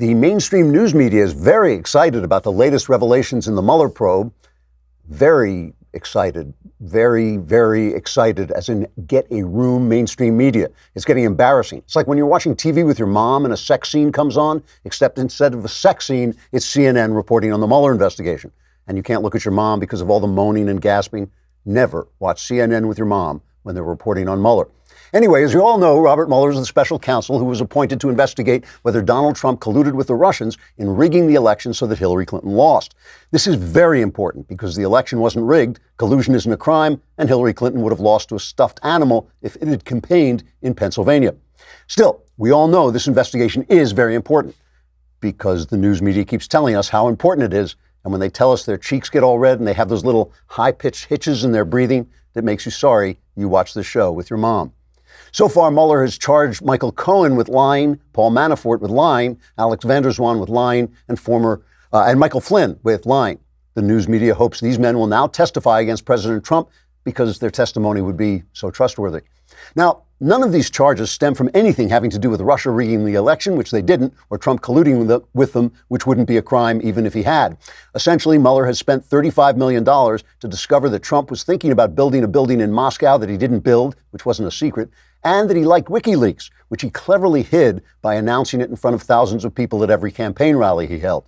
The mainstream news media is very excited about the latest revelations in the Mueller probe. Very excited, very, very excited, as in get a room mainstream media. It's getting embarrassing. It's like when you're watching TV with your mom and a sex scene comes on, except instead of a sex scene, it's CNN reporting on the Mueller investigation. And you can't look at your mom because of all the moaning and gasping. Never watch CNN with your mom when they're reporting on Mueller. Anyway, as you all know, Robert Mueller is the special counsel who was appointed to investigate whether Donald Trump colluded with the Russians in rigging the election so that Hillary Clinton lost. This is very important because the election wasn't rigged, collusion isn't a crime, and Hillary Clinton would have lost to a stuffed animal if it had campaigned in Pennsylvania. Still, we all know this investigation is very important because the news media keeps telling us how important it is. And when they tell us their cheeks get all red and they have those little high-pitched hitches in their breathing, that makes you sorry you watch the show with your mom. So far, Mueller has charged Michael Cohen with lying, Paul Manafort with lying, Alex van der Zwaan with lying, and Michael Flynn with lying. The news media hopes these men will now testify against President Trump because their testimony would be so trustworthy. Now, none of these charges stem from anything having to do with Russia rigging the election, which they didn't, or Trump colluding with them, which wouldn't be a crime even if he had. Essentially, Mueller has spent $35 million to discover that Trump was thinking about building a building in Moscow that he didn't build, which wasn't a secret, and that he liked WikiLeaks, which he cleverly hid by announcing it in front of thousands of people at every campaign rally he held.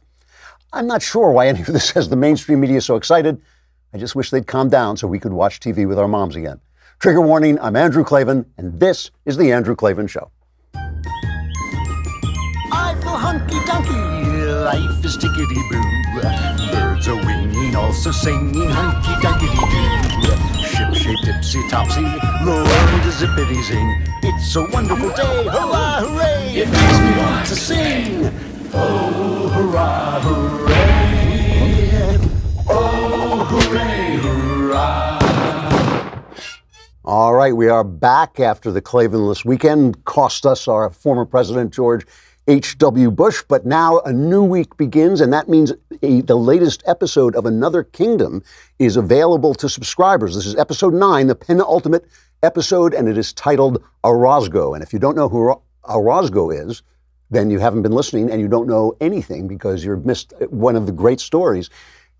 I'm not sure why any of this has the mainstream media so excited. I just wish they'd calm down so we could watch TV with our moms again. Trigger warning, I'm Andrew Klavan, and this is The Andrew Klavan Show. I feel hunky-dunky, life is tickety-boo. Birds are winging, also singing hunky-dunky-doo. Ship-shaped, tipsy-topsy, the world is zippity-zing. It's a wonderful day, hurrah, hooray! It makes me want to sing. Oh, hurrah, hooray! Oh, hooray, hurrah! All right, we are back after the Klavanless weekend. Cost us our former president, George H.W. Bush, but now a new week begins, and that means the latest episode of Another Kingdom is available to subscribers. This is episode 9, the penultimate episode, and it is titled Orozco. And if you don't know who Orozco is, then you haven't been listening and you don't know anything because you've missed one of the great stories.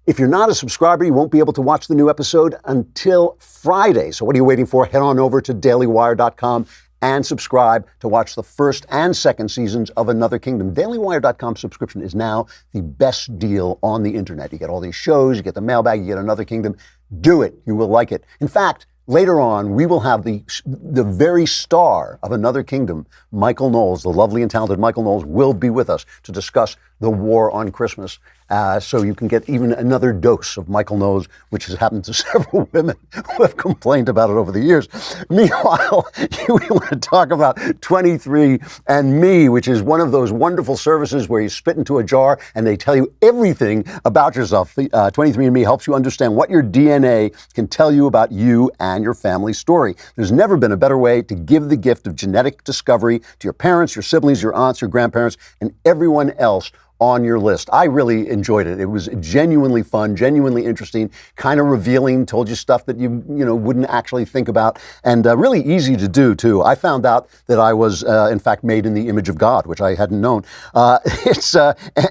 If you're not a subscriber, you won't be able to watch the new episode until Friday. So what are you waiting for? Head on over to dailywire.com and subscribe to watch the first and second seasons of Another Kingdom. Dailywire.com subscription is now the best deal on the internet. You get all these shows, you get the mailbag, you get Another Kingdom. Do it. You will like it. In fact, later on, we will have the very star of Another Kingdom, Michael Knowles, the lovely and talented Michael Knowles, will be with us to discuss the war on Christmas. So you can get even another dose of Michael Knowles, which has happened to several women who have complained about it over the years. Meanwhile, we want to talk about 23andMe, which is one of those wonderful services where you spit into a jar and they tell you everything about yourself. 23andMe helps you understand what your DNA can tell you about you and your family story. There's never been a better way to give the gift of genetic discovery to your parents, your siblings, your aunts, your grandparents, and everyone else on your list. I really enjoyed it. It was genuinely fun, genuinely interesting, kind of revealing, told you stuff that you wouldn't actually think about, and really easy to do, too. I found out that I was, in fact, made in the image of God, which I hadn't known. It's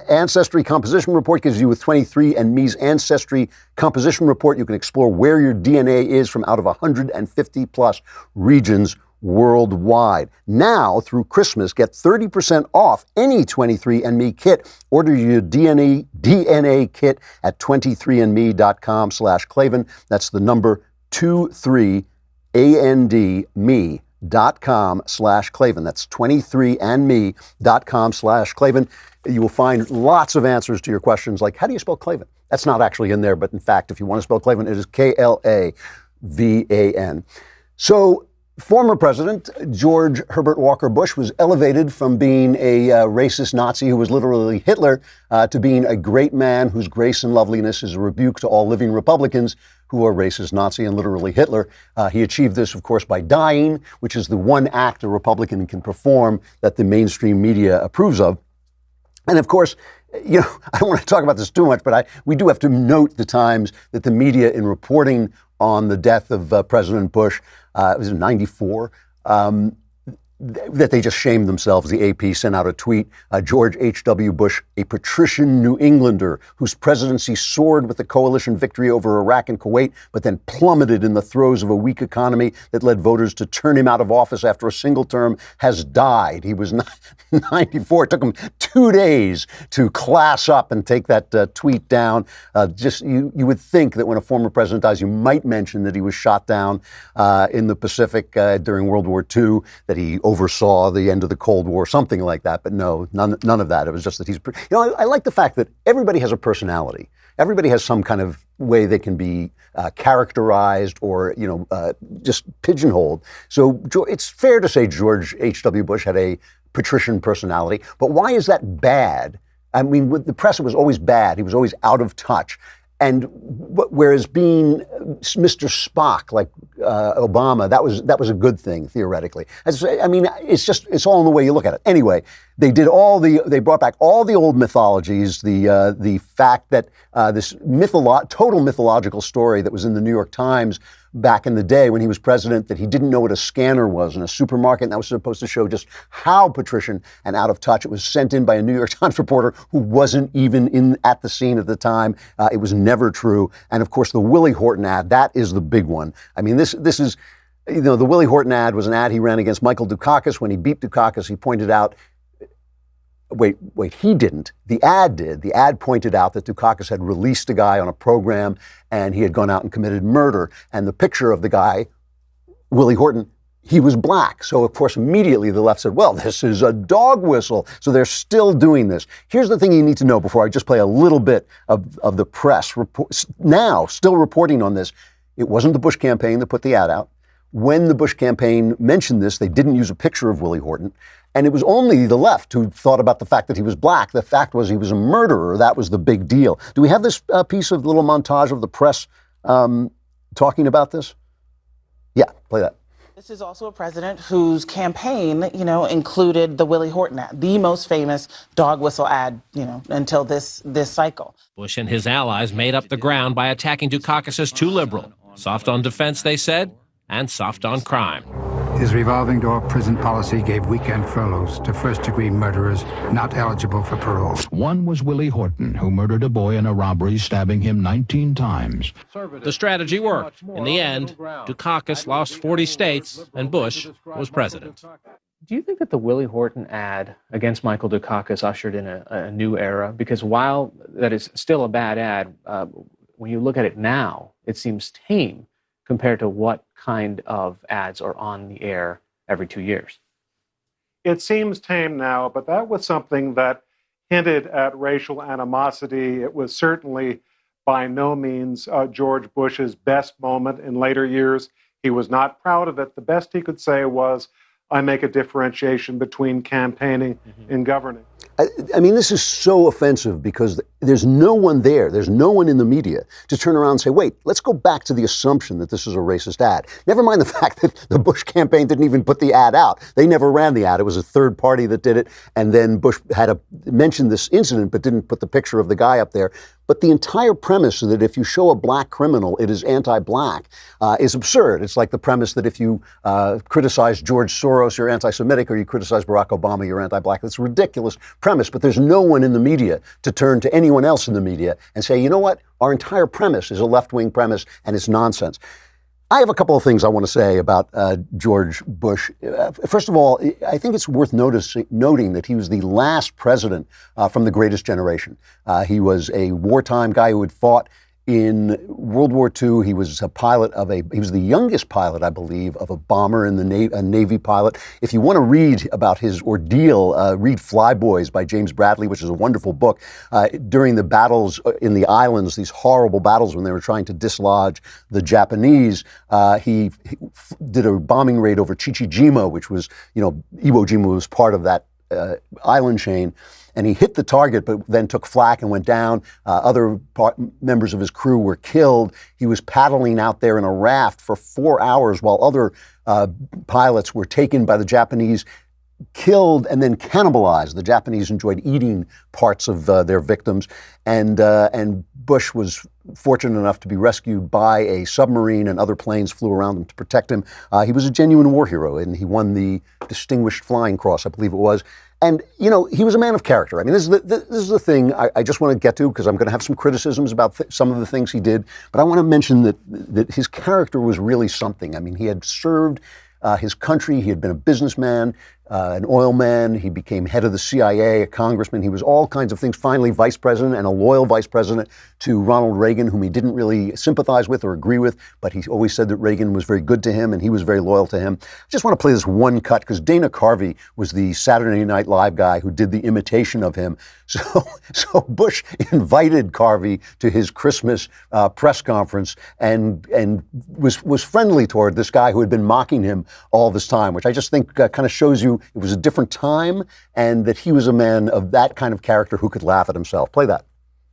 Ancestry Composition Report gives you with 23andMe's Ancestry Composition Report. You can explore where your DNA is from out of 150 plus regions worldwide. Now, through Christmas, get 30% off any 23andMe kit. Order your DNA kit at 23andme.com/Klavan. That's the number 23andme.com/Klavan. That's 23andme.com/Klavan. You will find lots of answers to your questions like, how do you spell Klavan? That's not actually in there, but in fact, if you want to spell Klavan, it is Klavan. So, former President George Herbert Walker Bush was elevated from being a racist Nazi who was literally Hitler to being a great man whose grace and loveliness is a rebuke to all living Republicans who are racist Nazi and literally Hitler. He achieved this, of course, by dying, which is the one act a Republican can perform that the mainstream media approves of. And of course, I don't want to talk about this too much, but we do have to note the times that the media, in reporting on the death of President Bush, it was in 94, that they just shamed themselves. The AP sent out a tweet, George H.W. Bush, a patrician New Englander whose presidency soared with the coalition victory over Iraq and Kuwait, but then plummeted in the throes of a weak economy that led voters to turn him out of office after a single term, has died. He was 94. It took him 2 days to class up and take that tweet down. You would think that when a former president dies, you might mention that he was shot down in the Pacific during World War II, that he oversaw the end of the Cold War, something like that. But no, none of that. It was just that he's, I like the fact that everybody has a personality. Everybody has some kind of way they can be characterized or, just pigeonholed. So it's fair to say George H.W. Bush had a patrician personality. But why is that bad? I mean, with the press, it was always bad. He was always out of touch. And whereas being Mr. Spock, like Obama, that was a good thing theoretically. It's all in the way you look at it. Anyway, they brought back all the old mythologies. The fact that this total mythological story that was in the New York Times back in the day when he was president, that he didn't know what a scanner was in a supermarket, and that was supposed to show just how patrician and out of touch. It was sent in by a New York Times reporter who wasn't even at the scene at the time. It was never true. And of course, the Willie Horton ad, that is the big one. I mean, this is, the Willie Horton ad was an ad he ran against Michael Dukakis. When he beat Dukakis, he pointed out, Wait, he didn't. The ad did. The ad pointed out that Dukakis had released a guy on a program and he had gone out and committed murder. And the picture of the guy, Willie Horton, he was black. So, of course, immediately the left said, well, this is a dog whistle. So they're still doing this. Here's the thing you need to know before I just play a little bit of the press now still reporting on this. It wasn't the Bush campaign that put the ad out. When the Bush campaign mentioned this, they didn't use a picture of Willie Horton. And it was only the left who thought about the fact that he was black. The fact was he was a murderer. That was the big deal. Do we have this piece of little montage of the press talking about this? Yeah, play that. This is also a president whose campaign, included the Willie Horton ad, the most famous dog whistle ad, until this cycle. Bush and his allies made up the ground by attacking Dukakis as too liberal. Soft on defense, they said, and soft on crime. His revolving door prison policy gave weekend furloughs to first-degree murderers not eligible for parole. One was Willie Horton, who murdered a boy in a robbery, stabbing him 19 times. The strategy worked. In the end, Dukakis lost 40 states, and Bush was president. Do you think that the Willie Horton ad against Michael Dukakis ushered in a new era? Because while that is still a bad ad, when you look at it now, it seems tame compared to what kind of ads are on the air every 2 years. It seems tame now, but that was something that hinted at racial animosity. It was certainly by no means George Bush's best moment in later years. He was not proud of it. The best he could say was, I make a differentiation between campaigning and governing. I mean, this is so offensive because there's no one there. There's no one in the media to turn around and say, wait, let's go back to the assumption that this is a racist ad. Never mind the fact that the Bush campaign didn't even put the ad out. They never ran the ad. It was a third party that did it. And then Bush had mentioned this incident but didn't put the picture of the guy up there. But the entire premise that if you show a black criminal, it is anti-black is absurd. It's like the premise that if you criticize George Soros, you're anti-Semitic, or you criticize Barack Obama, you're anti-black. It's a ridiculous premise, but there's no one in the media to turn to anyone else in the media and say, you know what, our entire premise is a left-wing premise and it's nonsense. I have a couple of things I want to say about George Bush. First of all, I think it's worth noting that he was the last president from the greatest generation. He was a wartime guy who had fought in World War II. He was a pilot he was the youngest pilot, I believe, of a bomber in the Navy, a Navy pilot. If you want to read about his ordeal, read Flyboys by James Bradley, which is a wonderful book. During the battles in the islands, these horrible battles when they were trying to dislodge the Japanese, he did a bombing raid over Chichijima, which was, Iwo Jima was part of that island chain. And he hit the target, but then took flak and went down. Other members of his crew were killed. He was paddling out there in a raft for 4 hours while other pilots were taken by the Japanese, killed, and then cannibalized. The Japanese enjoyed eating parts of their victims. And Bush was fortunate enough to be rescued by a submarine, and other planes flew around him to protect him. He was a genuine war hero, and he won the Distinguished Flying Cross, I believe it was. And, you know, he was a man of character. I mean, this is the thing I just want to get to, because I'm going to have some criticisms about some of the things he did. But I want to mention that his character was really something. I mean, he had served his country. He had been a businessman, an oil man. He became head of the CIA, a congressman. He was all kinds of things. Finally, vice president, and a loyal vice president to Ronald Reagan, whom he didn't really sympathize with or agree with, but he always said that Reagan was very good to him and he was very loyal to him. I just want to play this one cut, because Dana Carvey was the Saturday Night Live guy who did the imitation of him. So Bush invited Carvey to his Christmas press conference and was friendly toward this guy who had been mocking him all this time, which I just think kind of shows you it was a different time, and that he was a man of that kind of character who could laugh at himself. Play that.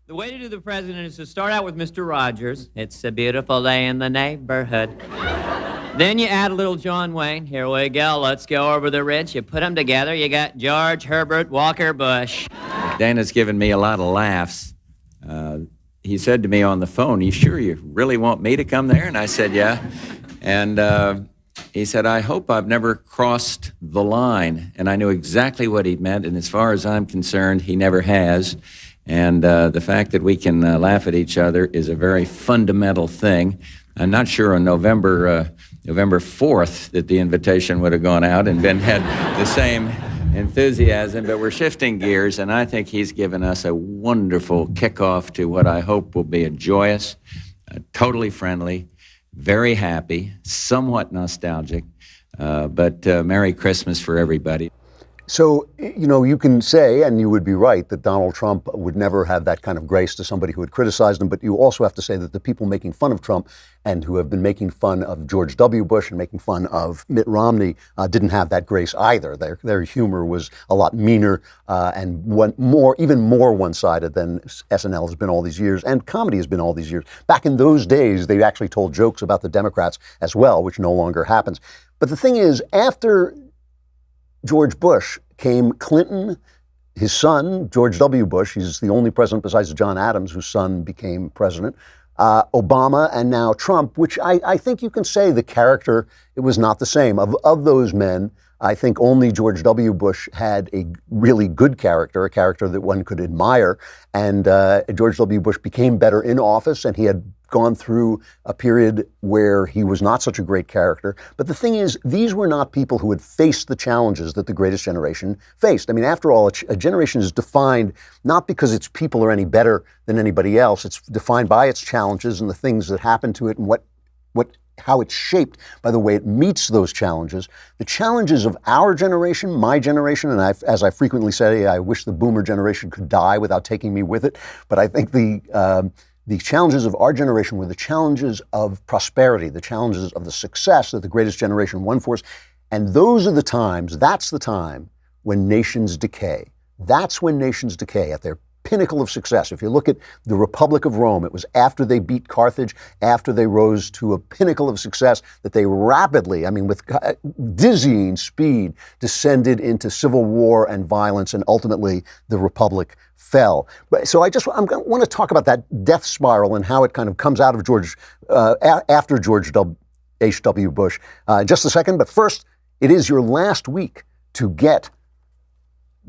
The way to do the president is to start out with Mr. Rogers. It's a beautiful day in the neighborhood. Then you add a little John Wayne. Here we go. Let's go over the ridge. You put them together. You got George Herbert Walker Bush. Dana's given me a lot of laughs. He said to me on the phone, "You sure you really want me to come there?" And I said, "Yeah." And he said, "I hope I've never crossed the line." And I knew exactly what he meant. And as far as I'm concerned, he never has. And the fact that we can laugh at each other is a very fundamental thing. I'm not sure on November 4th that the invitation would have gone out and had the same enthusiasm, but we're shifting gears, and I think he's given us a wonderful kickoff to what I hope will be a joyous, totally friendly, very happy, somewhat nostalgic, but Merry Christmas for everybody. So, you know, you can say, and you would be right, that Donald Trump would never have that kind of grace to somebody who had criticized him, but you also have to say that the people making fun of Trump and who have been making fun of George W. Bush and making fun of Mitt Romney didn't have that grace either. Their humor was a lot meaner and even more one-sided than SNL has been all these years, and comedy has been all these years. Back in those days, they actually told jokes about the Democrats as well, which no longer happens. But the thing is, after George Bush came Clinton, his son, George W. Bush. He's the only president besides John Adams whose son became president. Obama, and now Trump, which I think you can say the character, it was not the same. Of those men, I think only George W. Bush had a really good character, a character that one could admire. And George W. Bush became better in office, and he had gone through a period where he was not such a great character. But the thing is, these were not people who had faced the challenges that the greatest generation faced. I mean, after all, a generation is defined not because its people are any better than anybody else. It's defined by its challenges and the things that happen to it and how it's shaped by the way it meets those challenges. The challenges of our generation, my generation, and as I frequently say, I wish the boomer generation could die without taking me with it. But I think the challenges of our generation were the challenges of prosperity, the challenges of the success that the greatest generation won for us. And those are the times, that's the time when nations decay. That's when nations decay at their pinnacle of success. If you look at the Republic of Rome, it was after they beat Carthage, after they rose to a pinnacle of success, that they rapidly, I mean, with dizzying speed, descended into civil war and violence, and ultimately the Republic fell. So I want to talk about that death spiral and how it kind of comes out of after George H.W. Bush in just a second. But first, it is your last week to get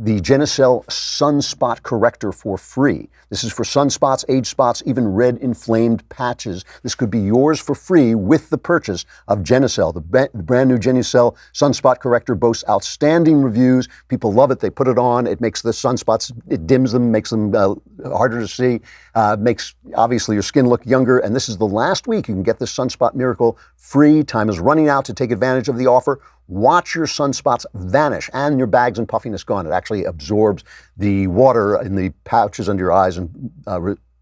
the Genucel Sunspot Corrector for free. This is for sunspots, age spots, even red inflamed patches. This could be yours for free with the purchase of Genucel. The brand new Genucel Sunspot Corrector boasts outstanding reviews. People love it. They put it on. It makes the sunspots, it dims them, makes them harder to see, makes obviously your skin look younger. And this is the last week you can get this Sunspot Miracle free. Time is running out to take advantage of the offer. Watch your sunspots vanish and your bags and puffiness gone. It actually absorbs the water in the pouches under your eyes and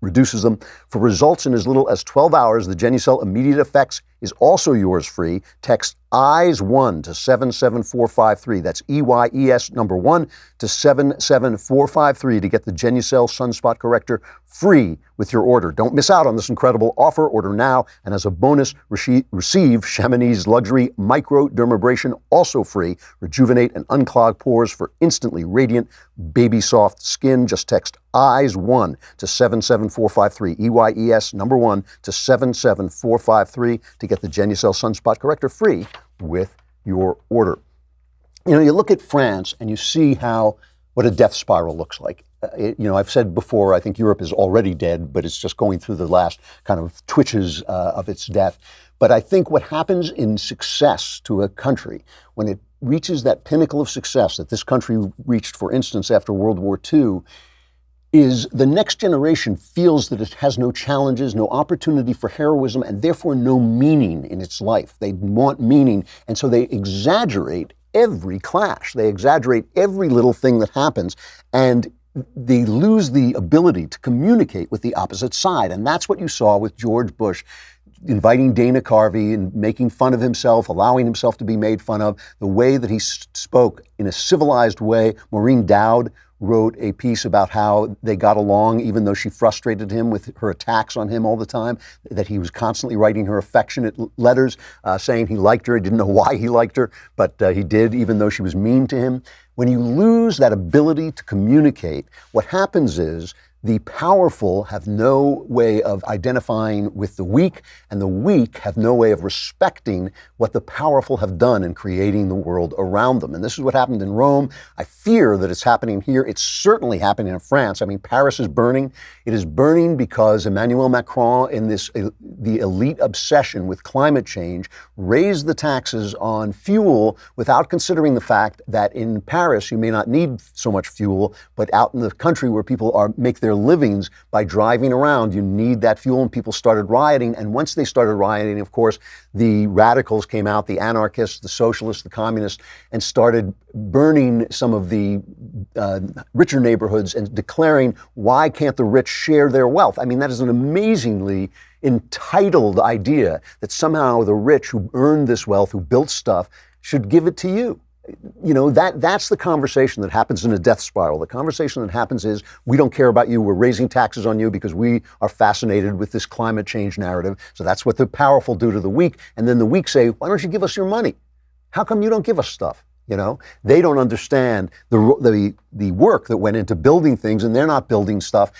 reduces them. For results in as little as 12 hours, the Genucel Immediate Effects is also yours free. Text EYES1 to 77453. That's EYES number 1 to 77453 to get the Genucel Sunspot Corrector free with your order. Don't miss out on this incredible offer. Order now, and as a bonus, receive Chamonix Luxury Microdermabrasion, also free. Rejuvenate and unclog pores for instantly radiant, baby soft skin. Just text EYES1 to 77453. EYES number 1 to 77453 to get the Genucel Sunspot Corrector free with your order. You know, you look at France and you see what a death spiral looks like. I've said before, I think Europe is already dead, but it's just going through the last kind of twitches of its death. But I think what happens in success to a country, when it reaches that pinnacle of success that this country reached, for instance, after World War II, is the next generation feels that it has no challenges, no opportunity for heroism, and therefore no meaning in its life. They want meaning, and so they exaggerate every clash. They exaggerate every little thing that happens, and they lose the ability to communicate with the opposite side. And that's what you saw with George Bush inviting Dana Carvey and making fun of himself, allowing himself to be made fun of, the way that he spoke in a civilized way. Maureen Dowd wrote a piece about how they got along, even though she frustrated him with her attacks on him all the time, that he was constantly writing her affectionate letters, saying he liked her. He didn't know why he liked her, but he did, even though she was mean to him. When you lose that ability to communicate, what happens is the powerful have no way of identifying with the weak, and the weak have no way of respecting what the powerful have done in creating the world around them. And this is what happened in Rome. I fear that it's happening here. It's certainly happening in France. I mean, Paris is burning. It is burning because Emmanuel Macron, in the elite obsession with climate change, raised the taxes on fuel without considering the fact that in Paris you may not need so much fuel, but out in the country where people make their livings by driving around, you need that fuel, and people started rioting. And once they started rioting, of course, the radicals came out, the anarchists, the socialists, the communists, and started burning some of the richer neighborhoods and declaring, why can't the rich share their wealth? I mean, that is an amazingly entitled idea that somehow the rich who earned this wealth, who built stuff, should give it to you. You know, that's the conversation that happens in a death spiral. The conversation that happens is, we don't care about you. We're raising taxes on you because we are fascinated with this climate change narrative. So that's what the powerful do to the weak. And then the weak say, why don't you give us your money? How come you don't give us stuff? You know, they don't understand the work that went into building things, and they're not building stuff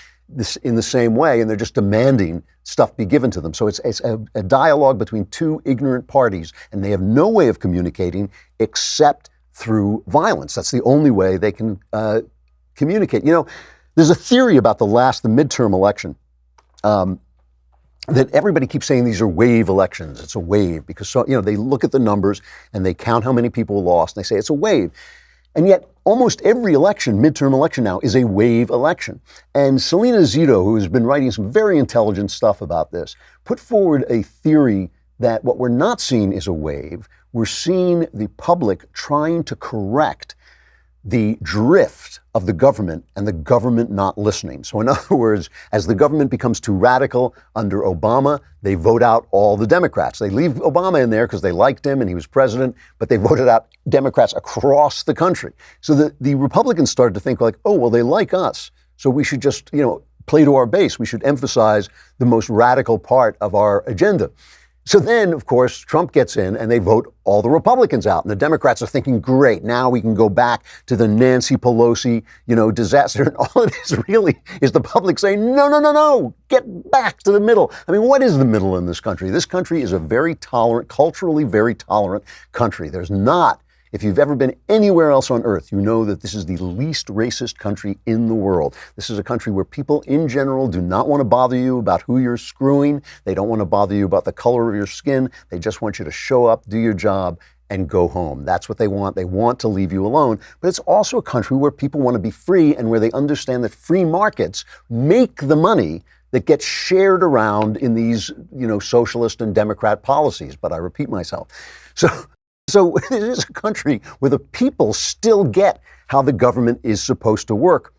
in the same way, and they're just demanding stuff be given to them. So it's a dialogue between two ignorant parties, and they have no way of communicating except through violence. That's the only way they can communicate. You know, there's a theory about the midterm election that everybody keeps saying these are wave elections. It's a wave because, they look at the numbers and they count how many people lost, and they say it's a wave. And yet almost every midterm election now, is a wave election. And Selena Zito, who has been writing some very intelligent stuff about this, put forward a theory that what we're not seeing is a wave. We're seeing the public trying to correct the drift of the government and the government not listening. So in other words, as the government becomes too radical under Obama, they vote out all the Democrats. They leave Obama in there because they liked him and he was president, but they voted out Democrats across the country. So the Republicans started to think like, oh, well, they like us, so we should just, play to our base. We should emphasize the most radical part of our agenda. So then, of course, Trump gets in and they vote all the Republicans out. And the Democrats are thinking, great, now we can go back to the Nancy Pelosi, disaster. And all it is really is the public saying, no, get back to the middle. I mean, what is the middle in this country? This country is a very tolerant, culturally very tolerant country. There's not, if you've ever been anywhere else on earth, you know that this is the least racist country in the world. This is a country where people in general do not want to bother you about who you're screwing. They don't want to bother you about the color of your skin. They just want you to show up, do your job, and go home. That's what they want. They want to leave you alone. But it's also a country where people want to be free and where they understand that free markets make the money that gets shared around in these, socialist and Democrat policies. But I repeat myself. So it is a country where the people still get how the government is supposed to work.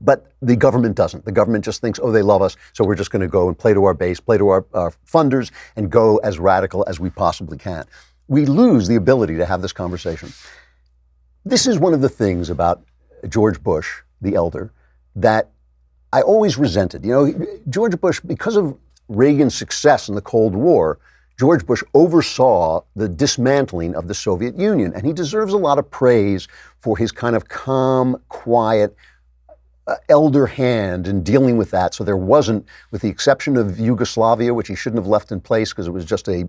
But the government doesn't. The government just thinks, oh, they love us, so we're just going to go and play to our base, play to our funders, and go as radical as we possibly can. We lose the ability to have this conversation. This is one of the things about George Bush, the elder, that I always resented. You know, George Bush, because of Reagan's success in the Cold War, George Bush oversaw the dismantling of the Soviet Union, and he deserves a lot of praise for his kind of calm, quiet, elder hand in dealing with that. So there wasn't, with the exception of Yugoslavia, which he shouldn't have left in place because it was just a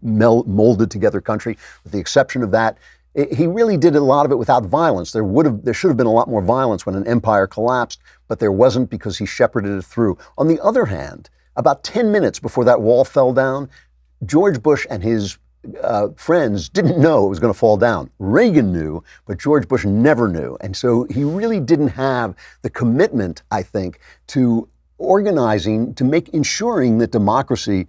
molded together country, with the exception of that, he really did a lot of it without violence. There should have been a lot more violence when an empire collapsed, but there wasn't because he shepherded it through. On the other hand, about 10 minutes before that wall fell down, George Bush and his friends didn't know it was going to fall down. Reagan knew, but George Bush never knew. And so he really didn't have the commitment, I think, to organizing, to ensuring that democracy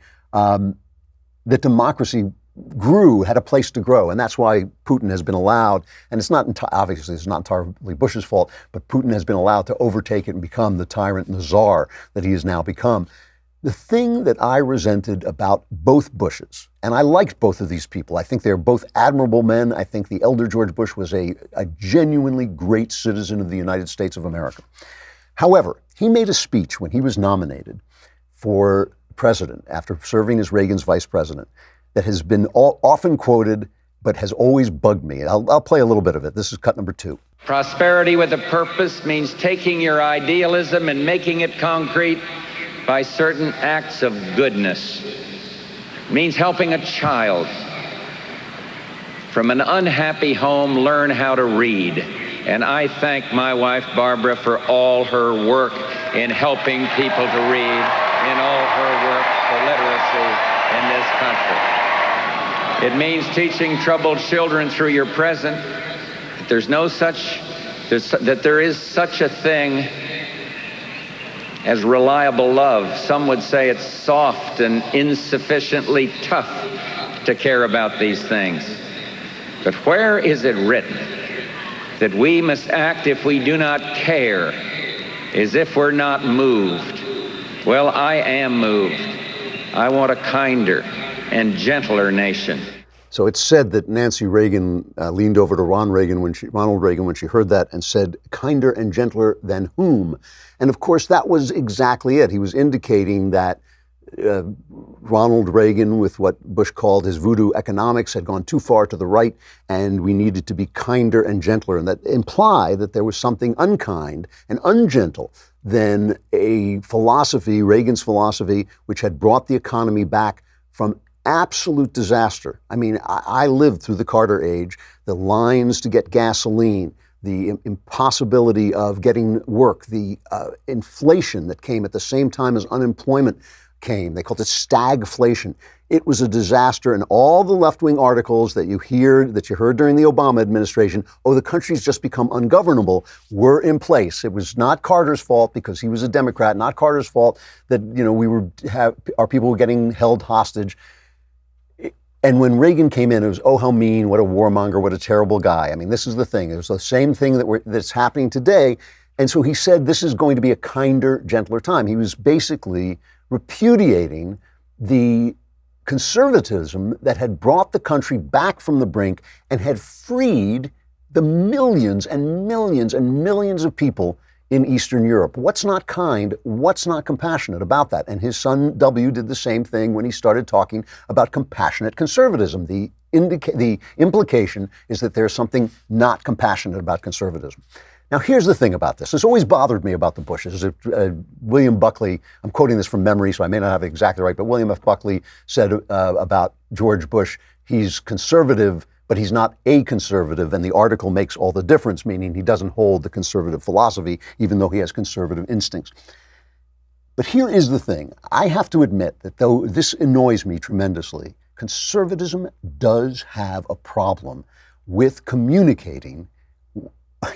grew, had a place to grow. And that's why Putin has been allowed, and it's not obviously it's not entirely Bush's fault, but Putin has been allowed to overtake it and become the tyrant and the czar that he has now become. The thing that I resented about both Bushes, and I liked both of these people, I think they're both admirable men. I think the elder George Bush was a genuinely great citizen of the United States of America. However, he made a speech when he was nominated for president after serving as Reagan's vice president that has been often quoted, but has always bugged me. I'll play a little bit of it. This is cut number 2. Prosperity with a purpose means taking your idealism and making it concrete by certain acts of goodness. It means helping a child from an unhappy home learn how to read. And I thank my wife, Barbara, for all her work in helping people to read, in all her work for literacy in this country. It means teaching troubled children through your present that there is such a thing as reliable love. Some would say it's soft and insufficiently tough to care about these things. But where is it written that we must act if we do not care, as if we're not moved? Well, I am moved. I want a kinder and gentler nation. So it's said that Nancy Reagan leaned over to Ronald Reagan when she heard that and said, kinder and gentler than whom? And of course, that was exactly it. He was indicating that Ronald Reagan, with what Bush called his voodoo economics, had gone too far to the right, and we needed to be kinder and gentler. And that implied that there was something unkind and ungentle than a philosophy, Reagan's philosophy, which had brought the economy back from absolute disaster. I mean, I lived through the Carter age, the lines to get gasoline, the impossibility of getting work, the inflation that came at the same time as unemployment came. They called it stagflation. It was a disaster, and all the left-wing articles that you heard during the Obama administration, oh, the country's just become ungovernable, were in place. It was not Carter's fault because he was a Democrat, not Carter's fault that, our people were getting held hostage. And when Reagan came in, it was, oh, how mean, what a warmonger, what a terrible guy. I mean, this is the thing. It was the same thing that's happening today. And so he said this is going to be a kinder, gentler time. He was basically repudiating the conservatism that had brought the country back from the brink and had freed the millions and millions and millions of people in Eastern Europe. What's not kind? What's not compassionate about that? And his son W did the same thing when he started talking about compassionate conservatism. The implication is that there's something not compassionate about conservatism. Now, here's the thing about this. This always bothered me about the Bushes. William Buckley, I'm quoting this from memory, so I may not have it exactly right, but William F. Buckley said about George Bush, he's conservative, but he's not a conservative, and the article makes all the difference, meaning he doesn't hold the conservative philosophy, even though he has conservative instincts. But here is the thing. I have to admit that though this annoys me tremendously, conservatism does have a problem with communicating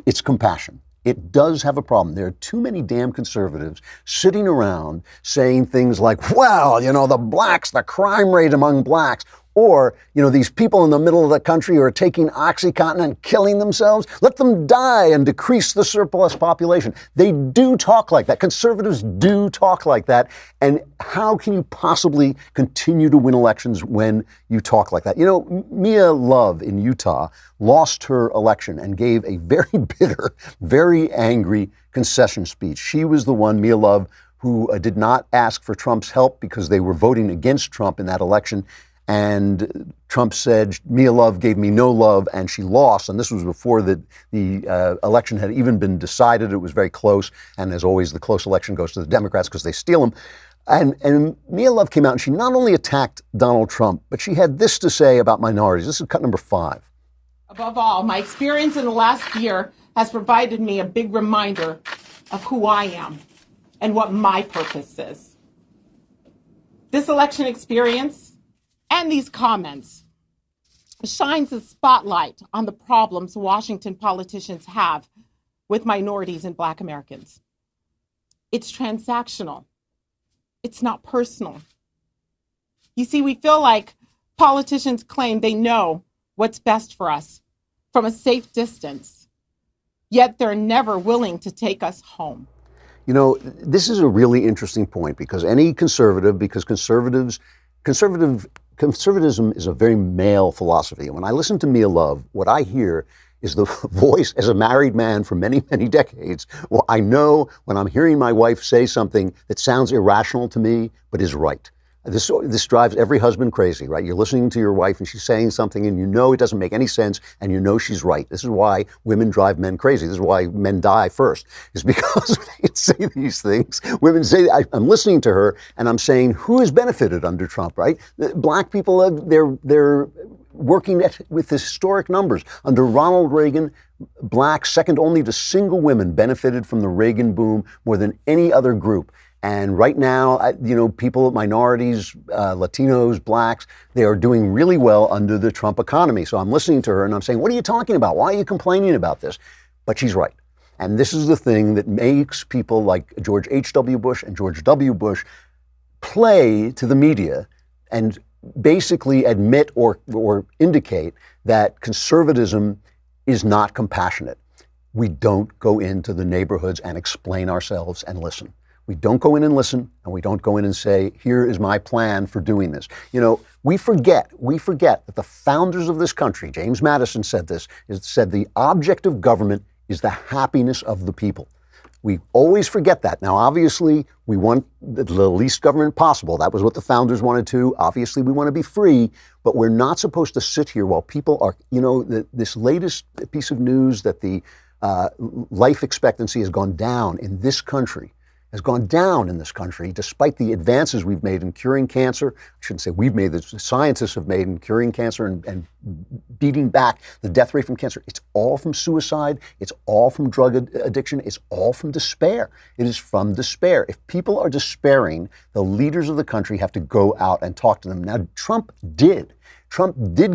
its compassion. It does have a problem. There are too many damn conservatives sitting around saying things like, well, the blacks, the crime rate among blacks. Or, these people in the middle of the country who are taking OxyContin and killing themselves, let them die and decrease the surplus population. They do talk like that. Conservatives do talk like that. And how can you possibly continue to win elections when you talk like that? Mia Love in Utah lost her election and gave a very bitter, very angry concession speech. She was the one, Mia Love, who did not ask for Trump's help because they were voting against Trump in that election. And Trump said, Mia Love gave me no love, and she lost. And this was before the election had even been decided. It was very close. And as always, the close election goes to the Democrats because they steal them. And Mia Love came out and she not only attacked Donald Trump, but she had this to say about minorities. This is cut number 5. Above all, my experience in the last year has provided me a big reminder of who I am and what my purpose is. This election experience and these comments shines a spotlight on the problems Washington politicians have with minorities and Black Americans. It's transactional. It's not personal. You see, we feel like politicians claim they know what's best for us from a safe distance, yet they're never willing to take us home. This is a really interesting point because conservatism is a very male philosophy. And when I listen to Mia Love, what I hear is the voice as a married man for many, many decades. Well, I know when I'm hearing my wife say something that sounds irrational to me, but is right. This drives every husband crazy, right? You're listening to your wife and she's saying something and it doesn't make any sense and she's right. This is why women drive men crazy. This is why men die first, is because they say these things. Women say, I'm listening to her and I'm saying, who has benefited under Trump, right? Black people, they're working with historic numbers. Under Ronald Reagan, blacks, second only to single women, benefited from the Reagan boom more than any other group. And right now, people, minorities, Latinos, blacks, they are doing really well under the Trump economy. So I'm listening to her and I'm saying, what are you talking about? Why are you complaining about this? But she's right. And this is the thing that makes people like George H.W. Bush and George W. Bush play to the media and basically admit or indicate that conservatism is not compassionate. We don't go into the neighborhoods and explain ourselves and listen. We don't go in and listen, and we don't go in and say, here is my plan for doing this. We forget that the founders of this country, James Madison said this, said the object of government is the happiness of the people. We always forget that. Now, obviously, we want the least government possible. That was what the founders wanted to. Obviously, we want to be free, but we're not supposed to sit here while people are, this latest piece of news that the life expectancy has gone down in this country, despite the advances we've made in curing cancer. I shouldn't say we've made, the scientists have made in curing cancer and beating back the death rate from cancer. It's all from suicide. It's all from drug addiction. It's all from despair. It is from despair. If people are despairing, the leaders of the country have to go out and talk to them. Now, Trump did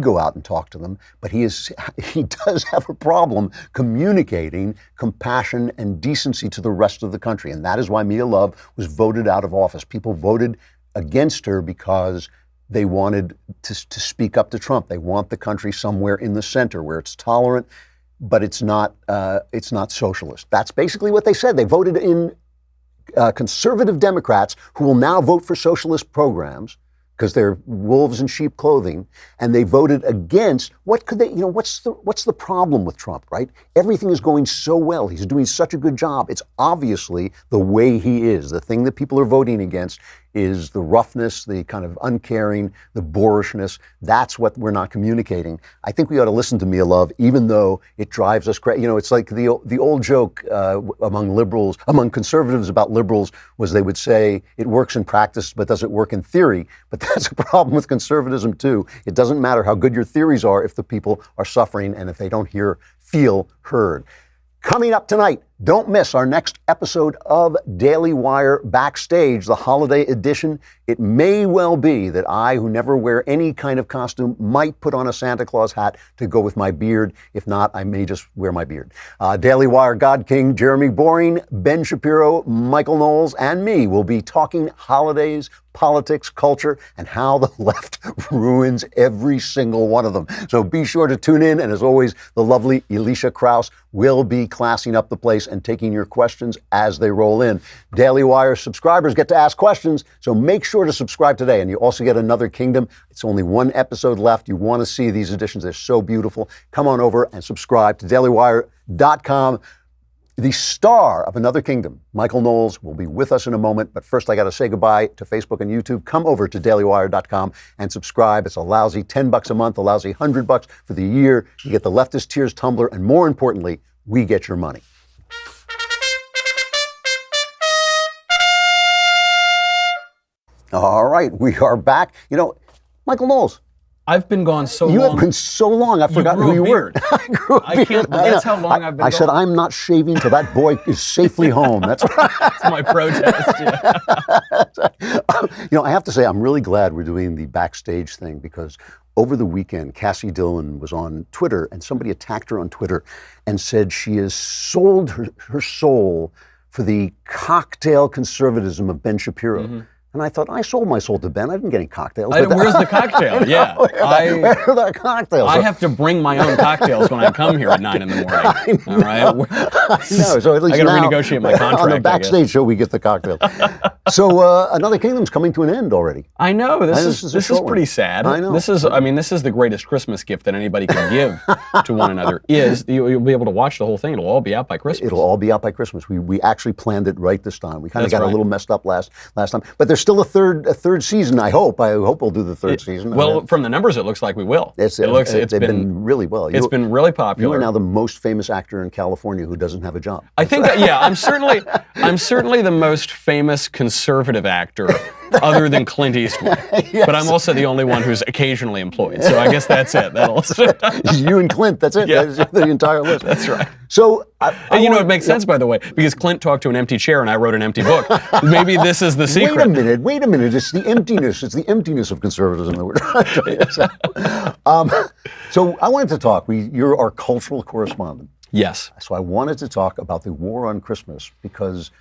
go out and talk to them, but he does have a problem communicating compassion and decency to the rest of the country. And that is why Mia Love was voted out of office. People voted against her because they wanted to speak up to Trump. They want the country somewhere in the center where it's tolerant, but it's not socialist. That's basically what they said. They voted in conservative Democrats who will now vote for socialist programs, because they're wolves in sheep clothing, and they voted against. What could they, what's the problem with Trump, right? Everything is going so well. He's doing such a good job. It's obviously the way he is. The thing that people are voting against is the roughness, the kind of uncaring, the boorishness. That's what we're not communicating. I think we ought to listen to Mia Love, even though it drives us crazy. It's like the old joke among conservatives about liberals was they would say it works in practice, but does it work in theory? But that's a problem with conservatism too. It doesn't matter how good your theories are if the people are suffering and if they don't feel heard. Coming up tonight, Don't miss our next episode of Daily Wire Backstage, the holiday edition. It may well be that I, who never wear any kind of costume, might put on a Santa Claus hat to go with my beard. If not, I may just wear my beard. Daily Wire God King Jeremy Boring, Ben Shapiro, Michael Knowles, and me will be talking holidays, politics, culture, and how the left ruins every single one of them. So be sure to tune in. And as always, the lovely Alicia Krause will be classing up the place and taking your questions as they roll in. Daily Wire subscribers get to ask questions, so make sure to subscribe today. And you also get Another Kingdom. It's only one episode left. You want to see these editions. They're so beautiful. Come on over and subscribe to dailywire.com. The star of Another Kingdom, Michael Knowles, will be with us in a moment. But first, I got to say goodbye to Facebook and YouTube. Come over to dailywire.com and subscribe. It's a lousy $10 a month, a lousy $100 for the year. You get the Leftist Tears tumbler, and more importantly, we get your money. All right, we are back. You know, Michael Knowles. I've been gone so long. You long. have been so long, I forgot who you were. I grew a beard. Can't, that's how long I've been I said, I'm not shaving till that boy is safely home. That's my protest. Yeah. You know, I have to say, I'm really glad we're doing the Backstage thing, because over the weekend, Cassie Dillon was on Twitter, and somebody attacked her on Twitter and said she has sold her soul for the cocktail conservatism of Ben Shapiro. Mm-hmm. And I thought, I sold my soul to Ben. I didn't get any cocktails. Where's the cocktail? Yeah. Where are the cocktails? I have to bring my own cocktails when I come here at 9 in the morning. All right? I know. So at least I got to renegotiate my contract. On the Backstage show, we get the cocktails. So Another Kingdom's coming to an end already. I know. This is pretty sad. I know. This is the greatest Christmas gift that anybody can give to one another. You'll be able to watch the whole thing. It'll all be out by Christmas. It'll all be out by Christmas. We actually planned it right this time. We kind of got a little messed up last time, but there's still a third season. I hope we'll do the third season. Well, from the numbers, it looks like we will. It's been really well. It's been really popular. You are now the most famous actor in California who doesn't have a job. I think that, yeah, I'm certainly the most famous conservative actor other than Clint Eastwood. Yes. But I'm also the only one who's occasionally employed. So I guess that's it. You and Clint, that's it. Yeah. That's the entire list. That's right. So, it makes sense, by the way, because Clint talked to an empty chair and I wrote an empty book. Maybe this is the secret. Wait a minute. It's the emptiness. It's the emptiness of conservatism that we're trying to say. So I wanted to talk. You're our cultural correspondent. Yes. So I wanted to talk about the war on Christmas, because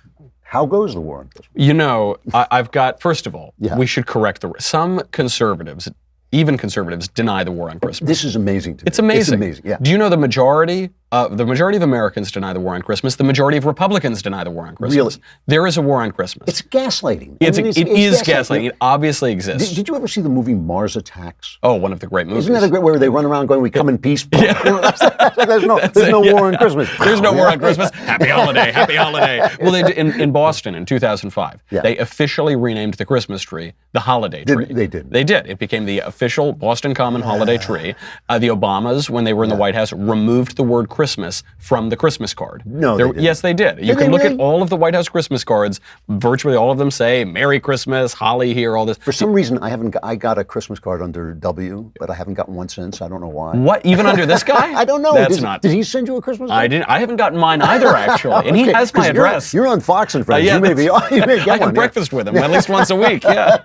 how goes the war on Christmas? You know, I've got, first of all, we should correct some conservatives, even conservatives, deny the war on Christmas. This is amazing to me. It's amazing. It's amazing, yeah. Do you know the majority of Americans deny the war on Christmas? The majority of Republicans deny the war on Christmas. Really? There is a war on Christmas. It's gaslighting. It is gaslighting. It obviously exists. Did you ever see the movie Mars Attacks? Oh, one of the great movies. Isn't that a great, where they run around going, we come in peace? Yeah. There's no war on Christmas. There's no war on Christmas. Happy holiday, happy holiday. Well, in Boston in 2005, they officially renamed the Christmas tree the holiday tree. They did. They did. It became the official Boston Common holiday tree. The Obamas, when they were in the White House, removed the word Christmas from the Christmas card. No, they didn't. Yes, they did. You can look at all of the White House Christmas cards. Virtually all of them say "Merry Christmas," "Holly here," all this. For some reason, I got a Christmas card under W, but I haven't gotten one since. I don't know why. What? Even under this guy? I don't know. Did he send you a Christmas card? I didn't. I haven't gotten mine either, actually. And he has my address. You're on Fox and Friends. You may get I one. have breakfast with him at least once a week. Yeah.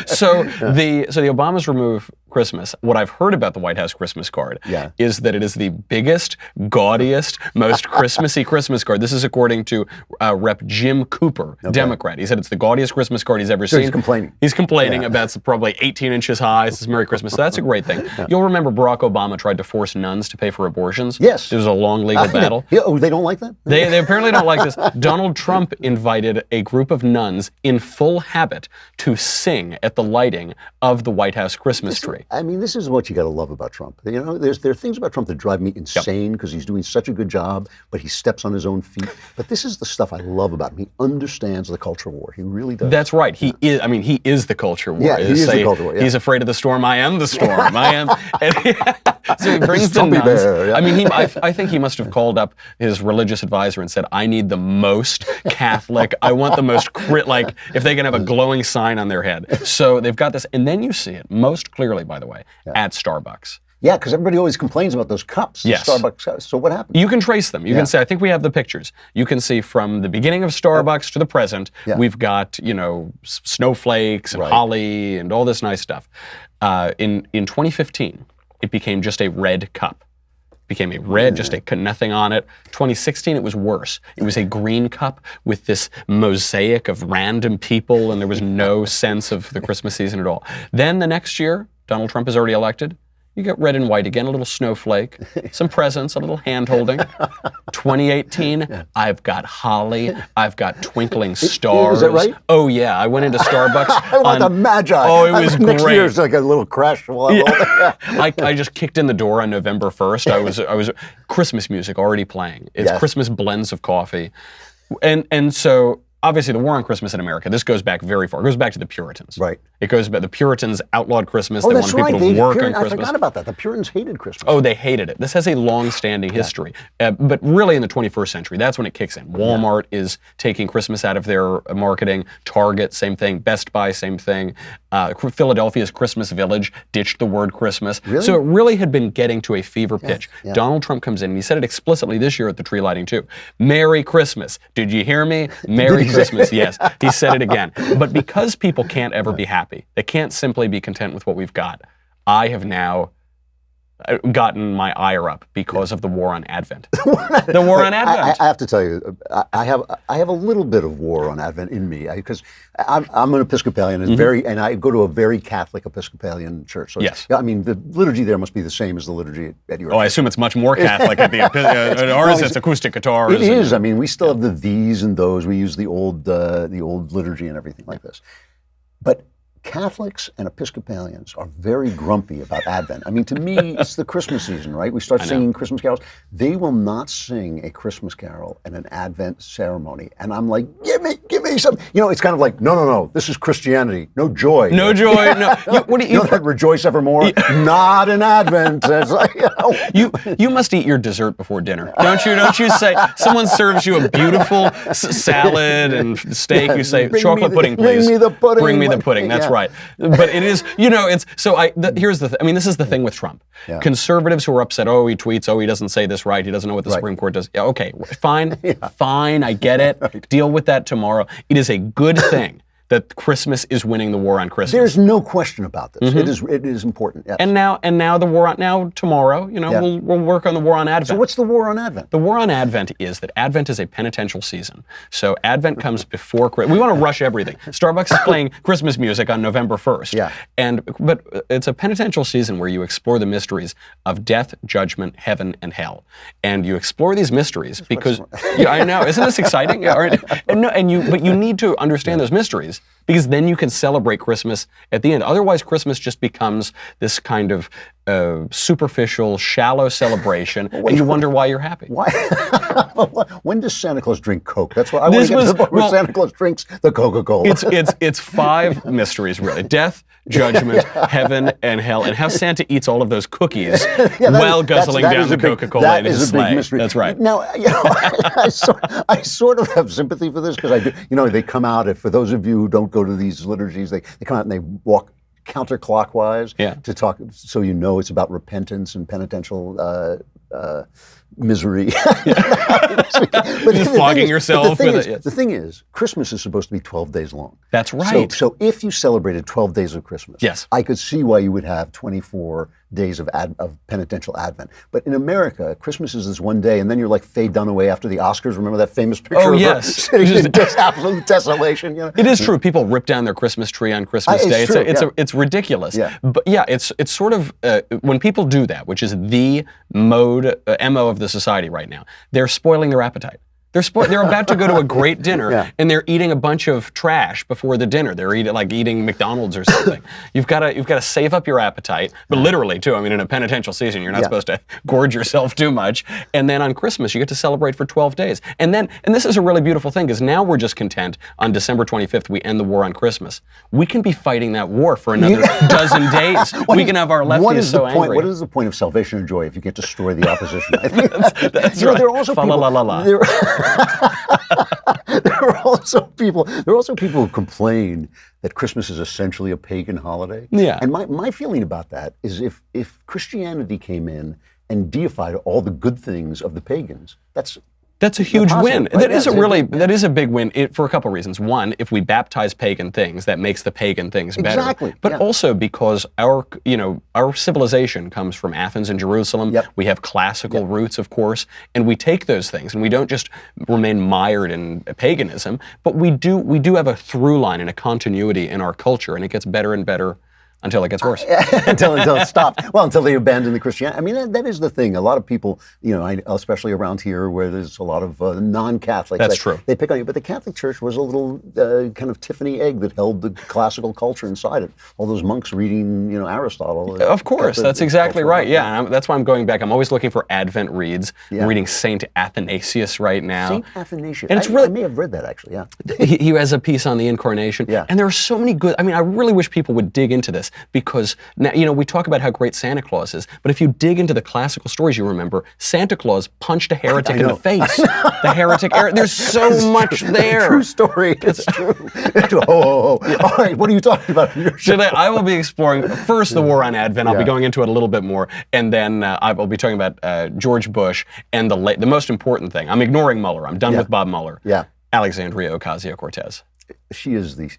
So the Obamas remove Christmas. What I've heard about the White House Christmas card is that it is the biggest, gaudiest, most Christmassy Christmas card. This is according to Rep. Jim Cooper, Democrat. He said it's the gaudiest Christmas card he's ever seen. He's complaining. He's complaining about it's probably 18 inches high. It says Merry Christmas. So that's a great thing. You'll remember Barack Obama tried to force nuns to pay for abortions. Yes. There was a long legal battle. Oh, they don't like that? They apparently don't like this. Donald Trump invited a group of nuns in full habit to sing at the lighting of the White House Christmas tree. I mean, this is what you got to love about Trump. You know, there are things about Trump that drive me insane because he's doing such a good job, but he steps on his own feet. But this is the stuff I love about him. He understands the culture war. He really does. That's right. He is. I mean, he is the culture war. Yeah, he is the culture war. Yeah. He's afraid of the storm. I am the storm. I am. So he brings the nuns. Bear, yeah. I mean, I think he must have called up his religious advisor and said, "I need the most Catholic. I want the most if they can have a glowing sign on their head." So they've got this, and then you see it most clearly, by the way, at Starbucks. Yeah, because everybody always complains about those cups. Yes. Starbucks cups. So what happened? You can trace them. You can say, I think we have the pictures. You can see from the beginning of Starbucks to the present, we've got, snowflakes and holly and all this nice stuff. In 2015, it became just a red cup. Became a red, just nothing on it. 2016, it was worse. It was a green cup with this mosaic of random people, and there was no sense of the Christmas season at all. Then the next year, Donald Trump is already elected. You get red and white again, a little snowflake, some presents, a little hand-holding. 2018, I've got holly, I've got twinkling stars. Is that right? Oh yeah, I went into Starbucks. I want the Magi. Oh, it was Next great. year's like a little crash. I just kicked in the door on November 1st. I was Christmas music already playing. It's Christmas blends of coffee, and so. Obviously, the war on Christmas in America, this goes back very far. It goes back to the Puritans. Right. It goes back, the Puritans outlawed Christmas. Oh, they that's wanted people to work on Christmas. I forgot about that. The Puritans hated Christmas. Oh, they hated it. This has a long-standing history. But really in the 21st century, that's when it kicks in. Walmart is taking Christmas out of their marketing. Target, same thing. Best Buy, same thing. Philadelphia's Christmas Village ditched the word Christmas. Really? So it really had been getting to a fever pitch. Donald Trump comes in, and he said it explicitly this year at the tree lighting too. Merry Christmas. Did you hear me? Merry Christmas, yes. He said it again. But because people can't ever be happy, they can't simply be content with what we've got, I have now gotten my ire up because of the war on Advent. The war on Advent. I have to tell you, I have a little bit of war on Advent in me because I'm an Episcopalian and I go to a very Catholic Episcopalian church. So yes. I mean, the liturgy there must be the same as the liturgy at your. Oh, I assume it's much more Catholic at ours. It's acoustic guitars. It is. I mean, we still have the these and those. We use the old liturgy and everything like this, but. Catholics and Episcopalians are very grumpy about Advent. I mean, to me, it's the Christmas season, right? We start singing Christmas carols. They will not sing a Christmas carol at an Advent ceremony. And I'm like, give me some. It's kind of like, no. This is Christianity. No joy. No joy. No. What do you that rejoice evermore? Not in Advent. It's like, you must eat your dessert before dinner, don't you? Don't you say someone serves you a beautiful salad and steak? You say chocolate pudding, please. Bring me the pudding. Bring me the pudding. That's right. But it is, it's, so here's the thing. I mean, this is the thing with Trump. Yeah. Conservatives who are upset, oh, he tweets, oh, he doesn't say this right, he doesn't know what the Supreme Court does. Yeah, okay, fine, fine, I get it. Right. Deal with that tomorrow. It is a good thing that Christmas is winning the war on Christmas. There's no question about this. It is important. Yes. And now the war on tomorrow, we'll work on the war on Advent. So what's the war on Advent? The war on Advent is that Advent is a penitential season. So Advent comes before Christmas. We want to rush everything. Starbucks is playing Christmas music on November 1st. Yeah. But it's a penitential season where you explore the mysteries of death, judgment, heaven, and hell. And you explore these mysteries because I know, isn't this exciting? But you need to understand those mysteries. Because then you can celebrate Christmas at the end. Otherwise, Christmas just becomes this kind of superficial, shallow celebration, and you wonder why you're happy. Why? When does Santa Claus drink Coke? That's what I want to get to the point where Santa Claus drinks the Coca-Cola. It's five mysteries, really. Death, judgment, heaven, and hell. And how Santa eats all of those cookies while guzzling down the Coca-Cola in his sleigh. That is a big mystery. That's right. Now, I sort of have sympathy for this because I do. They come out, for those of you who don't go to these liturgies, they come out and they walk counterclockwise to talk, so it's about repentance and penitential misery. But just flogging yourself with it. The thing is, Christmas is supposed to be 12 days long. That's right. So if you celebrated 12 days of Christmas, I could see why you would have 24 days of penitential Advent. But in America, Christmas is this one day, and then you're like Faye Dunaway after the Oscars. Remember that famous picture of her sitting in absolute desolation? It is true. People rip down their Christmas tree on Christmas Day. It's ridiculous. Yeah. But it's sort of, when people do that, which is the mode, MO of the society right now, they're spoiling their appetite. They're about to go to a great dinner, and they're eating a bunch of trash before the dinner. They're eating McDonald's or something. You've got to save up your appetite, but literally too. I mean, in a penitential season, you're not supposed to gorge yourself too much. And then on Christmas, you get to celebrate for 12 days. And this is a really beautiful thing because now we're just content. On December 25th, we end the war on Christmas. We can be fighting that war for another dozen days. We can have our lefties so angry. What is the point of salvation and joy if you get to destroy the opposition? I think that's right. There are also people. There are also people who complain that Christmas is essentially a pagan holiday. Yeah. And my feeling about that is if Christianity came in and deified all the good things of the pagans, that's a huge win. Right? That is a big win for a couple of reasons. One, if we baptize pagan things, that makes the pagan things better. Exactly. But also because our civilization comes from Athens and Jerusalem. Yep. We have classical roots, of course, and we take those things and we don't just remain mired in paganism, but we do have a through line and a continuity in our culture, and it gets better and better until it gets worse. until it stops. Well, until they abandon the Christianity. I mean, that is the thing. A lot of people, especially around here where there's a lot of non-Catholics. That's true. They pick on you. But the Catholic Church was a little kind of Tiffany egg that held the classical culture inside it. All those monks reading, Aristotle. Of course, that's exactly right. Yeah, and that's why I'm going back. I'm always looking for Advent reads. Yeah. I'm reading Saint Athanasius right now. Saint Athanasius. And I may have read that, actually, yeah. He has a piece on the Incarnation. Yeah. And there are so many good, I really wish people would dig into this. Because now, we talk about how great Santa Claus is, but if you dig into the classical stories, you remember Santa Claus punched a heretic in the face. The heretic, there's so much there. True story. It's true. All right, what are you talking about? Today, I will be exploring first the war on Advent. I'll be going into it a little bit more, and then I will be talking about George Bush and the most important thing. I'm ignoring Mueller. I'm done with Bob Mueller. Yeah. Alexandria Ocasio-Cortez. She is the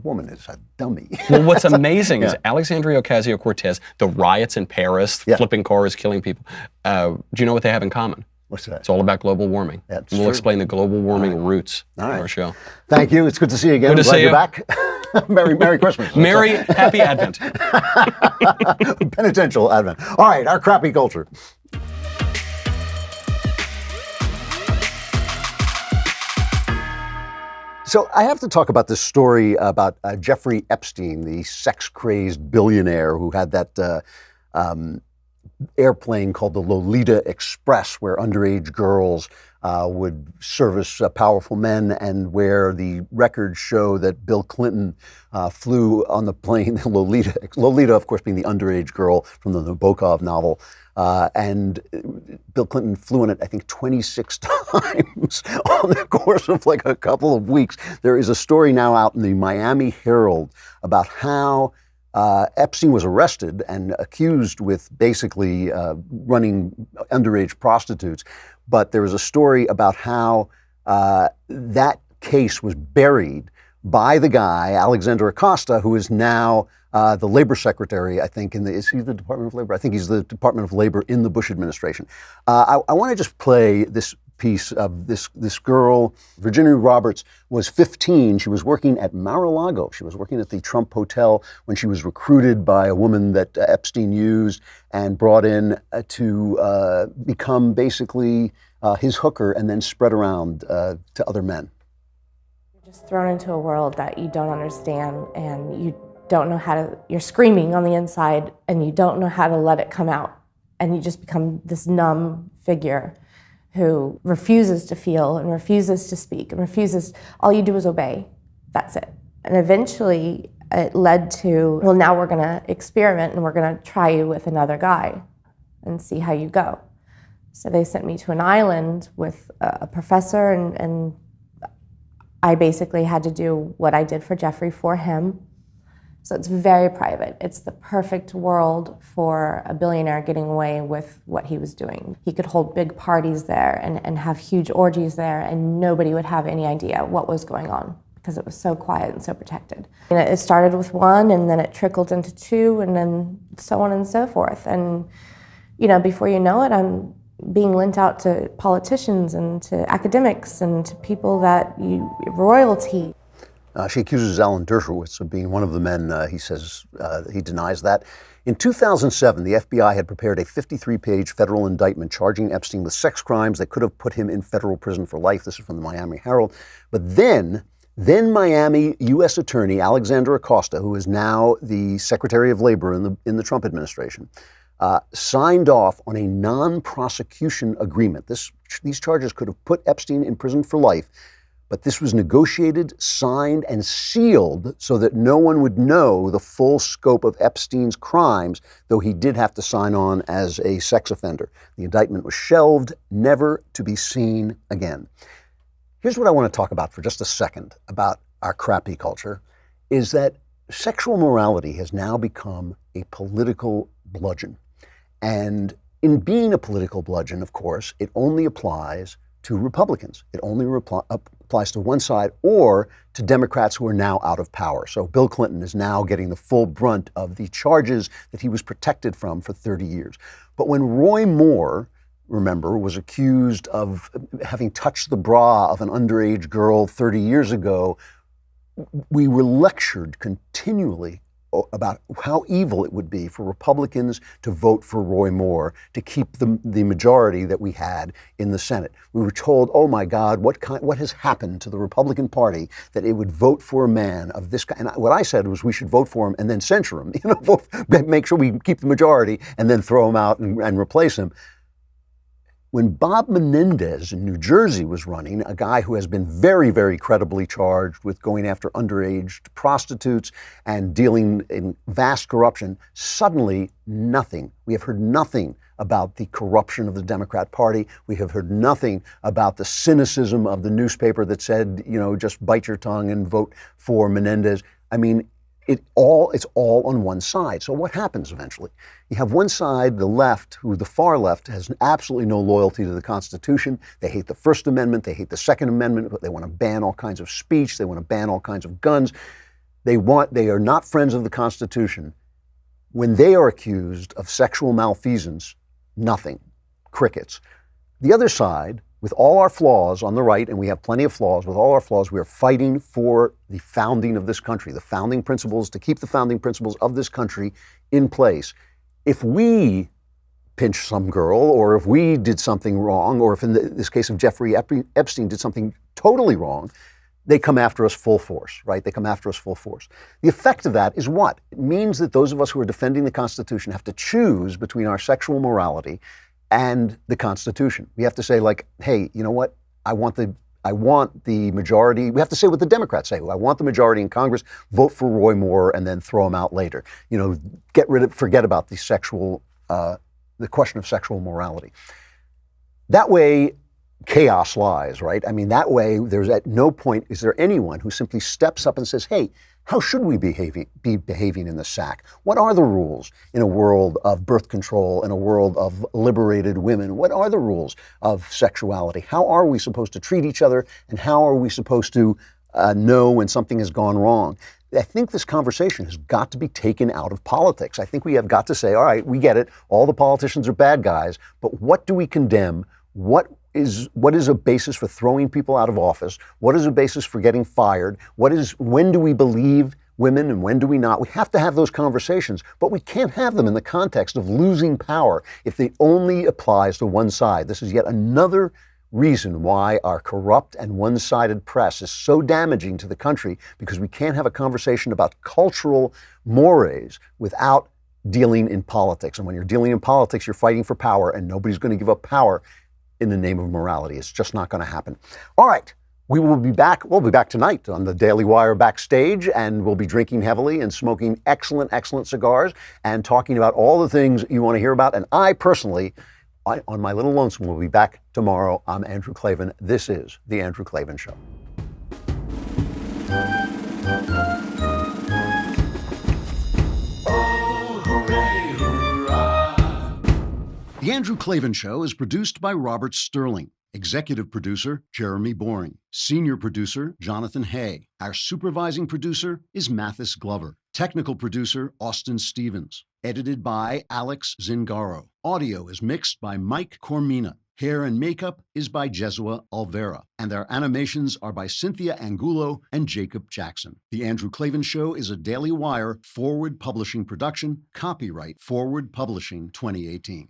woman is a dummy. Well, what's amazing is Alexandria Ocasio-Cortez, the riots in Paris, flipping cars, killing people. Do you know what they have in common? What's that? It's all about global warming. That's we'll true. explain the global warming roots on our show. Thank you. It's good to see you again. Good to see you. You're back. Merry Christmas. Happy Advent. Penitential Advent. All right, our crappy culture. So I have to talk about this story about Jeffrey Epstein, the sex-crazed billionaire who had that airplane called the Lolita Express, where underage girls would service powerful men, and where the records show that Bill Clinton flew on the plane, Lolita, of course, being the underage girl from the Nabokov novel. And Bill Clinton flew in it, I think, 26 times on the course of like a couple of weeks. There is a story now out in the Miami Herald about how Epstein was arrested and accused with basically running underage prostitutes. But there was a story about how that case was buried by the guy, Alexander Acosta, who is now the labor secretary, I think, is he the Department of Labor? I think he's the Department of Labor in the Bush administration. I want to just play this piece of this girl. Virginia Roberts was 15. She was working at Mar-a-Lago. She was working at the Trump Hotel when she was recruited by a woman that Epstein used and brought in to become basically his hooker and then spread around to other men. You're just thrown into a world that you don't understand, and you don't know how to, you're screaming on the inside and you don't know how to let it come out. And you just become this numb figure who refuses to feel and refuses to speak and all you do is obey. That's it. And eventually it led to, well, now we're gonna experiment and we're gonna try you with another guy and see how you go. So they sent me to an island with a professor, and I basically had to do what I did for Jeffrey for him. So it's very private. It's the perfect world for a billionaire getting away with what he was doing. He could hold big parties there and have huge orgies there, and nobody would have any idea what was going on because it was so quiet and so protected. And it started with one, and then it trickled into two, and then so on and so forth. And before you know it, I'm being lent out to politicians and to academics and to people royalty. She accuses Alan Dershowitz of being one of the men. He says he denies that. In 2007, the FBI had prepared a 53-page federal indictment charging Epstein with sex crimes that could have put him in federal prison for life. This is from the Miami Herald. But then Miami U.S. Attorney Alexander Acosta, who is now the Secretary of Labor in the Trump administration, signed off on a non-prosecution agreement. These charges could have put Epstein in prison for life. But this was negotiated, signed, and sealed so that no one would know the full scope of Epstein's crimes, though he did have to sign on as a sex offender. The indictment was shelved, never to be seen again. Here's what I want to talk about for just a second about our crappy culture, is that sexual morality has now become a political bludgeon. And in being a political bludgeon, of course, it only applies to Republicans. It only applies to one side or to Democrats who are now out of power. So Bill Clinton is now getting the full brunt of the charges that he was protected from for 30 years. But when Roy Moore, remember, was accused of having touched the bra of an underage girl 30 years ago, we were lectured continually about how evil it would be for Republicans to vote for Roy Moore to keep the majority that we had in the Senate. We were told, oh my God, what has happened to the Republican Party that it would vote for a man of this kind? And what I said was we should vote for him and then censure him, make sure we keep the majority and then throw him out and replace him. When Bob Menendez in New Jersey was running, a guy who has been very, very credibly charged with going after underage prostitutes and dealing in vast corruption, suddenly nothing. We have heard nothing about the corruption of the Democrat Party. We have heard nothing about the cynicism of the newspaper that said, just bite your tongue and vote for Menendez. I mean, it's all on one side. So what happens eventually? You have one side, the left, the far left, has absolutely no loyalty to the Constitution. They hate the First Amendment. They hate the Second Amendment. They want to ban all kinds of speech. They want to ban all kinds of guns. They are not friends of the Constitution. When they are accused of sexual malfeasance, nothing. Crickets. The other side, with all our flaws on the right, and we have plenty of flaws, with all our flaws, we are fighting for the founding of this country, the founding principles, to keep the founding principles of this country in place. If we pinch some girl, or if we did something wrong, or if in this case of Jeffrey Epstein did something totally wrong, they come after us full force, right? They come after us full force. The effect of that is what? It means that those of us who are defending the Constitution have to choose between our sexual morality and the Constitution. We have to say, like, hey, you know what? I want the majority. We have to say what the Democrats say. I want the majority in Congress. Vote for Roy Moore and then throw him out later. Forget about the question of sexual morality. That way, chaos lies, right? I mean, that way, there's at no point is there anyone who simply steps up and says, hey, how should we be behaving in the sack? What are the rules in a world of birth control, in a world of liberated women? What are the rules of sexuality? How are we supposed to treat each other? And how are we supposed to know when something has gone wrong? I think this conversation has got to be taken out of politics. I think we have got to say, all right, we get it. All the politicians are bad guys, but what do we condemn? What is a basis for throwing people out of office? What is a basis for getting fired? When do we believe women and when do we not? We have to have those conversations, but we can't have them in the context of losing power if it only applies to one side. This is yet another reason why our corrupt and one-sided press is so damaging to the country, because we can't have a conversation about cultural mores without dealing in politics. And when you're dealing in politics, you're fighting for power, and nobody's going to give up power in the name of morality. It's just not going to happen. All right. We will be back. We'll be back tonight on the Daily Wire Backstage, and we'll be drinking heavily and smoking excellent, excellent cigars and talking about all the things you want to hear about. And I personally, on my little lonesome, will be back tomorrow. I'm Andrew Klavan. This is The Andrew Klavan Show. The Andrew Klavan Show is produced by Robert Sterling. Executive producer, Jeremy Boring. Senior producer, Jonathan Hay. Our supervising producer is Mathis Glover. Technical producer, Austin Stevens. Edited by Alex Zingaro. Audio is mixed by Mike Cormina. Hair and makeup is by Jesua Alvera. And our animations are by Cynthia Angulo and Jacob Jackson. The Andrew Klavan Show is a Daily Wire Forward Publishing production. Copyright Forward Publishing 2018.